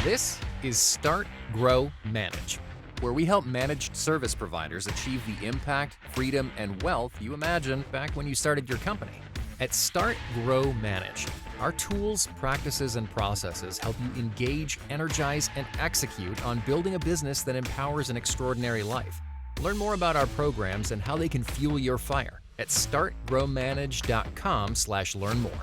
This is Start, Grow, Manage, where we help managed service providers achieve the impact, freedom, and wealth you imagined back when you started your company. At Start, Grow, Manage, our tools, practices, and processes help you engage, energize, and execute on building a business that empowers an extraordinary life. Learn more about our programs and how they can fuel your fire at startgrowmanage.com/learn more.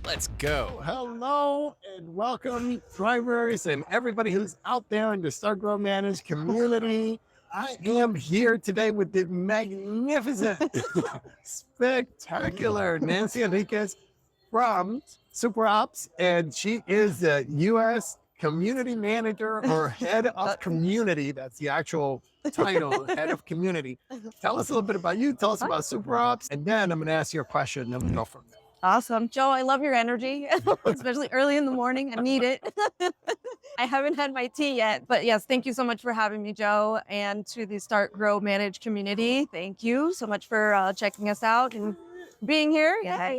Let's go. Hello and welcome, drivers and everybody who's out there in the Start, Grow, Manage community. I am here today with the magnificent, spectacular Nancy Henriquez from SuperOps, and she is the U.S. Community Manager or Head of Community. That's the actual title, Head of Community. Tell us a little bit about you. Tell us about SuperOps, and then I'm going to ask you a question, and then we'll go from there. Awesome. Joe, I love your energy, especially early in the morning. I need it. I haven't had my tea yet, but yes, thank you so much for having me, Joe, and to the Start, Grow, Manage community. Thank you so much for checking us out and being here. Yeah,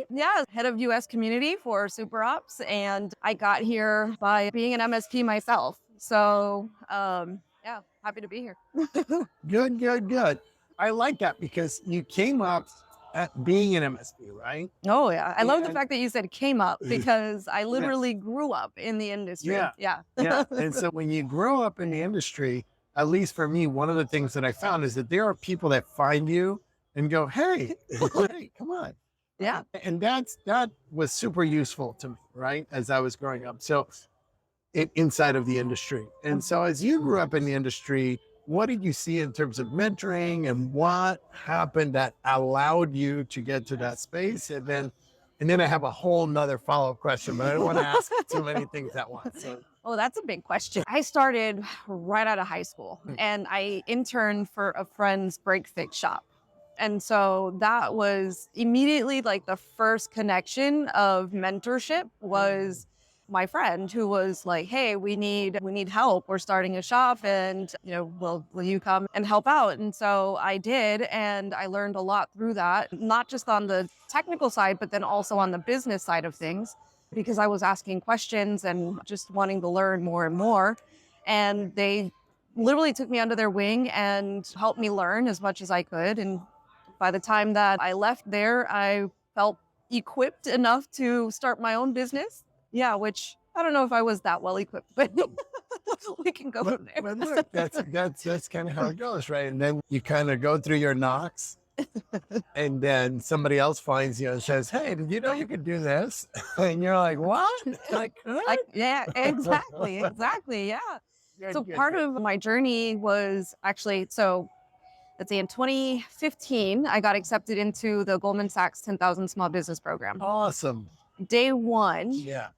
head of U.S. community for SuperOps, and I got here by being an MSP myself. So, yeah, happy to be here. Good. I like that because you came up at being an MSP, right? Oh, yeah. I love the fact that you said came up because I literally grew up in the industry. Yeah. And so when you grow up in the industry, at least for me, one of the things that I found is that there are people that find you and go, hey, come on. Yeah. And that was super useful to me, right? As I was growing up. So inside of the industry. And so as you grew up in the industry, what did you see in terms of mentoring and what happened that allowed you to get to that space? And then I have a whole nother follow-up question, but I don't want to ask too many things at once. So. Oh, that's a big question. I started right out of high school and I interned for a friend's break fix shop. And so that was immediately like the first connection of mentorship was my friend who was like, hey, we need help. We're starting a shop and, will you come and help out? And so I did. And I learned a lot through that, not just on the technical side, but then also on the business side of things, because I was asking questions and just wanting to learn more and more. And they literally took me under their wing and helped me learn as much as I could. And by the time that I left there, I felt equipped enough to start my own business. Yeah, which I don't know if I was that well equipped, but we can go from there. But look, that's kind of how it goes, right? And then you kind of go through your knocks, and then somebody else finds you and says, "Hey, did you know you could do this?" And you're like, "What?" Yeah, exactly, yeah. Part of my journey was actually let's say in 2015, I got accepted into the Goldman Sachs 10,000 Small Business Program. Awesome. Day one. Yeah.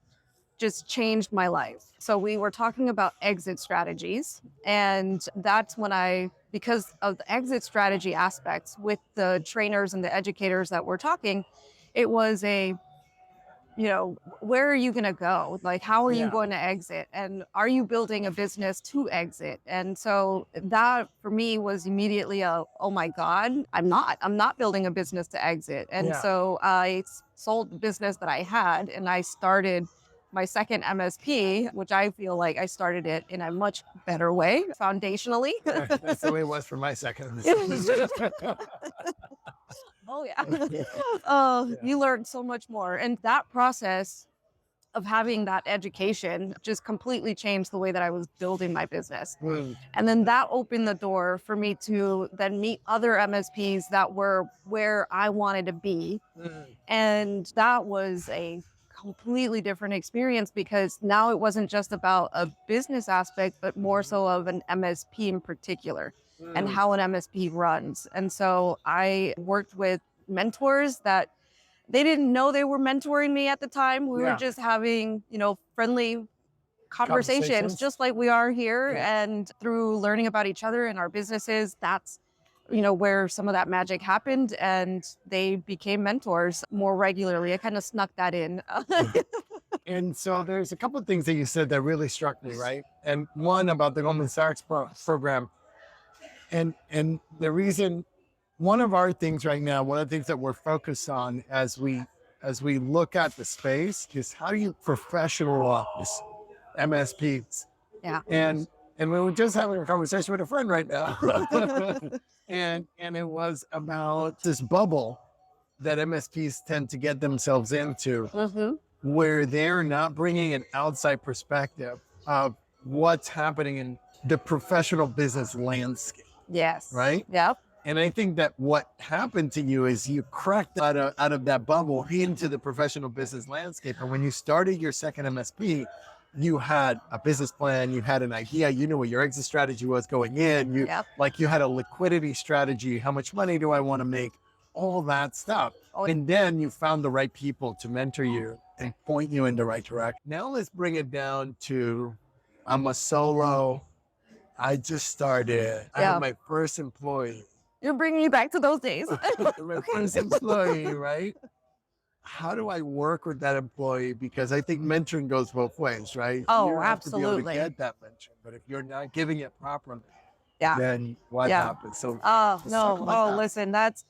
Just changed my life. So we were talking about exit strategies. And that's when because of the exit strategy aspects with the trainers and the educators that were talking, it was where are you going to go? Like, how are you going to exit? And are you building a business to exit? And so that for me was immediately oh my God, I'm not building a business to exit. And so I sold the business that I had and I started my second MSP, which I feel like I started it in a much better way, foundationally. That's the way it was for my second. Oh, yeah. You learned so much more. And that process of having that education just completely changed the way that I was building my business. And then that opened the door for me to then meet other MSPs that were where I wanted to be. And that was a completely different experience because now it wasn't just about a business aspect, but more so of an MSP in particular and how an MSP runs. And so I worked with mentors that they didn't know they were mentoring me at the time. We were just having, friendly conversations just like we are here. And through learning about each other and our businesses, that's where some of that magic happened and they became mentors more regularly. I kind of snuck that in. And so there's a couple of things that you said that really struck me, right? And one about the Goldman Sachs program. And the reason, one of our things right now, one of the things that we're focused on as we look at the space is how do you professionalize MSPs Yeah. And we were just having a conversation with a friend right now. and it was about this bubble that MSPs tend to get themselves into, where they're not bringing an outside perspective of what's happening in the professional business landscape. Yes. Right? Yep. And I think that what happened to you is you cracked out of that bubble into the professional business landscape. And when you started your second MSP, you had a business plan, you had an idea, you knew what your exit strategy was going in. You you had a liquidity strategy. How much money do I want to make? All that stuff. And then you found the right people to mentor you and point you in the right direction. Now let's bring it down to, I'm a solo. I just started. I have my first employee. You're bringing me back to those days. My first employee, right? How do I work with that employee? Because I think mentoring goes both ways, right? Oh, you have absolutely. to be able to get that mentoring, but if you're not giving it properly, then what happens? So, listen, that's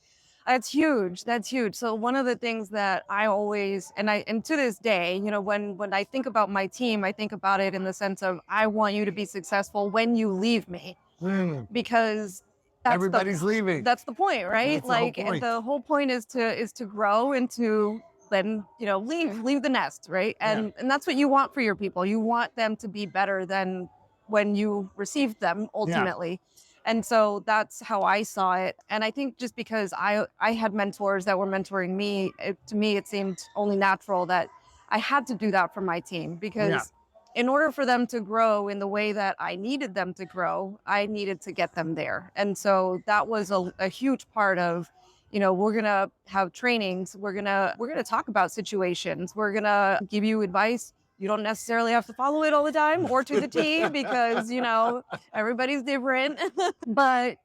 huge. That's huge. So one of the things that I always, and to this day, when I think about my team, I think about it in the sense of, I want you to be successful when you leave me, because everybody's leaving. That's the point, right? That's the whole point is to grow and to then, leave the nest, right? And that's what you want for your people. You want them to be better than when you received them ultimately. And so that's how I saw it. And I think just because I had mentors that were mentoring me, to me, it seemed only natural that I had to do that for my team, because in order for them to grow in the way that I needed them to grow, I needed to get them there. And so that was a huge part of, we're going to have trainings. We're going to talk about situations. We're going to give you advice. You don't necessarily have to follow it all the time or to the T, because, everybody's different, but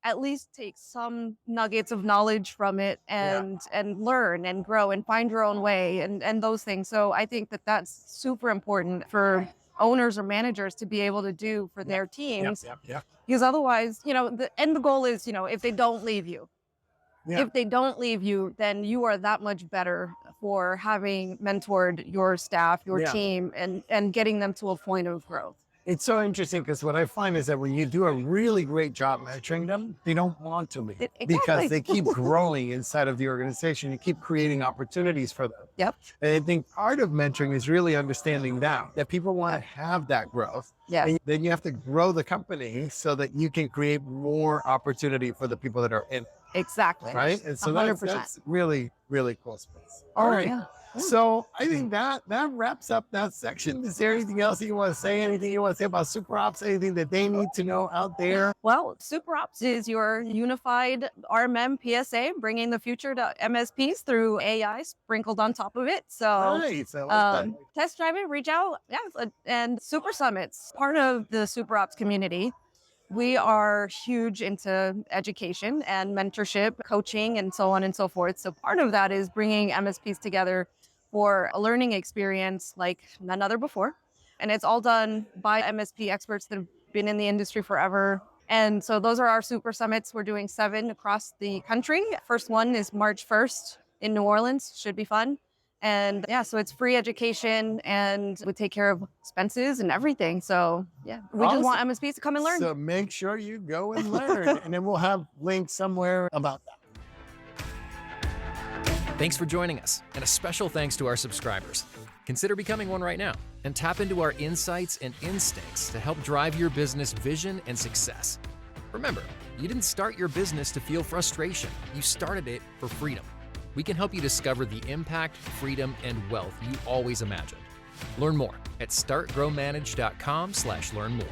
at least take some nuggets of knowledge from it and learn and grow and find your own way and those things. So I think that that's super important for owners or managers to be able to do for their teams. Because otherwise, the goal is, if they don't leave you, if they don't leave you, then you are that much better for having mentored your staff, your team, and getting them to a point of growth. It's so interesting, because what I find is that when you do a really great job mentoring them, they don't want to leave because they keep growing inside of the organization. You keep creating opportunities for them. And I think part of mentoring is really understanding that people want to have that growth. And then you have to grow the company so that you can create more opportunity for the people that are in. Exactly. Right? And so that's really, really cool space. All right. So I think that wraps up that section. Is there anything else you want to say? Anything you want to say about SuperOps? Anything that they need to know out there? Well, SuperOps is your unified RMM PSA, bringing the future to MSPs through AI sprinkled on top of it. So nice. I like that. Test drive it, reach out. And Super Summits, part of the SuperOps community. We are huge into education and mentorship, coaching, and so on and so forth. So part of that is bringing MSPs together for a learning experience like none other before. And it's all done by MSP experts that have been in the industry forever. And so those are our Super Summits. We're doing 7 across the country. First one is March 1st in New Orleans. Should be fun. And so it's free education, and we take care of expenses and everything. So we just want MSPs to come and learn. So make sure you go and learn, and then we'll have links somewhere about that. Thanks for joining us, and a special thanks to our subscribers. Consider becoming one right now and tap into our insights and instincts to help drive your business vision and success. Remember, you didn't start your business to feel frustration. You started it for freedom. We can help you discover the impact, freedom, and wealth you always imagined. Learn more at startgrowmanage.com/learn more.